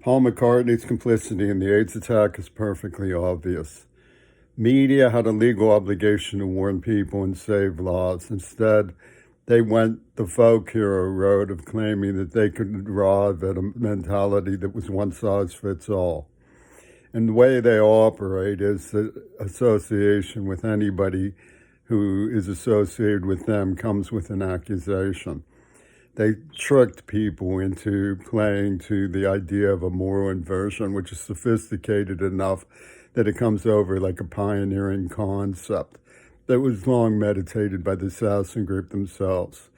Paul McCartney's complicity in the AIDS attack is perfectly obvious. Media had a legal obligation to warn people and save lives. Instead, they went the folk hero road of claiming that they could arrive at a mentality that was one size fits all. And the way they operate is that association with anybody who is associated with them comes with an accusation. They tricked people into playing to the idea of a moral inversion, which is sophisticated enough that it comes over like a pioneering concept that was long meditated by the Assassin Group themselves.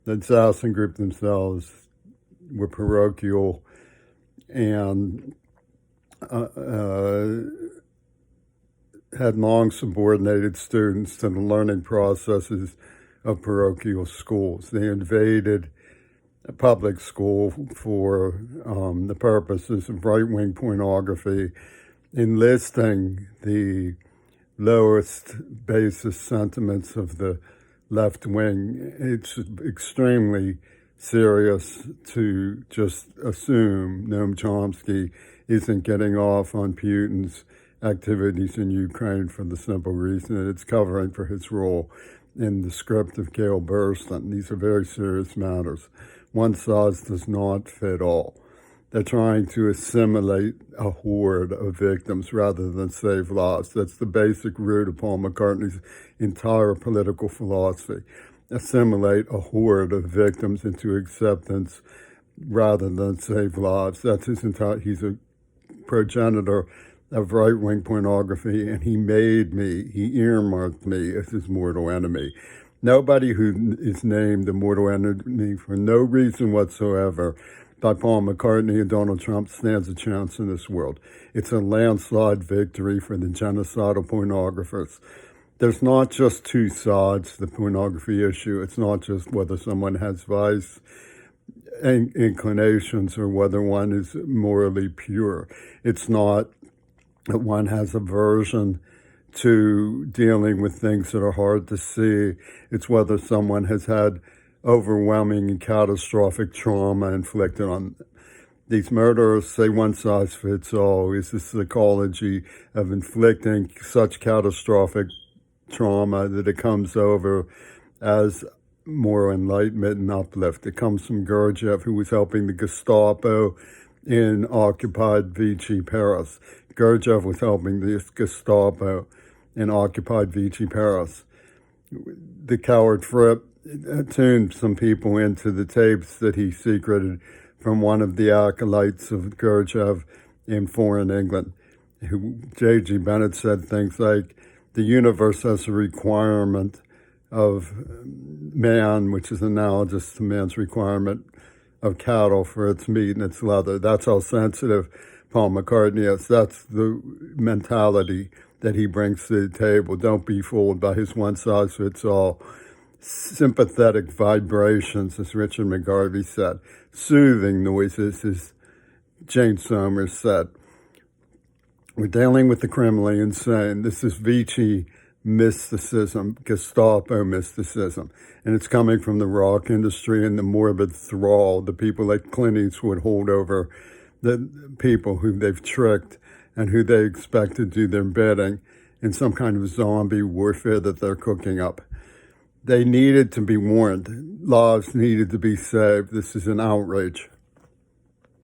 The Assassin Group themselves were parochial and had long subordinated students to the learning processes of parochial schools. They invaded a public school for the purposes of right-wing pornography, enlisting the lowest, basest sentiments of the left wing. It's extremely serious to just assume Noam Chomsky isn't getting off on Putin's activities in Ukraine for the simple reason that it's covering for his role in the script of Gail Burstyn. These are very serious matters. One size does not fit all. They're trying to assimilate a horde of victims rather than save lives. That's the basic root of Paul McCartney's entire political philosophy. Assimilate a horde of victims into acceptance rather than save lives. That's his entire, he's a progenitor of right-wing pornography, and he earmarked me as his mortal enemy. Nobody who is named a mortal enemy for no reason whatsoever by Paul McCartney and Donald Trump stands a chance in this world. It's a landslide victory for the genocidal pornographers. There's not just two sides to the pornography issue. It's not just whether someone has vice inclinations or whether one is morally pure. It's not that one has aversion to dealing with things that are hard to see. It's whether someone has had overwhelming and catastrophic trauma inflicted on them. These murderers say one size fits all. Is the psychology of inflicting such catastrophic trauma that it comes over as more enlightenment and uplift. It comes from Gurdjieff, who was helping the Gestapo in occupied Vichy Paris. Gurdjieff was helping the Gestapo in occupied Vichy Paris. The coward Fripp tuned some people into the tapes that he secreted from one of the acolytes of Gurdjieff in foreign England. J.G. Bennett said things like, the universe has a requirement of man, which is analogous to man's requirement of cattle for its meat and its leather. That's how sensitive Paul McCartney is. That's the mentality that he brings to the table. Don't be fooled by his one-size-fits-all sympathetic vibrations, as Richard McGarvey said. Soothing noises, as Jane Somers said. We're dealing with the criminally insane. This is Vichy mysticism, Gestapo mysticism. And it's coming from the rock industry and the morbid thrall, the people like Clint Eastwood hold over the people who they've tricked and who they expect to do their bidding in some kind of zombie warfare that they're cooking up. They needed to be warned. Lives needed to be saved. This is an outrage.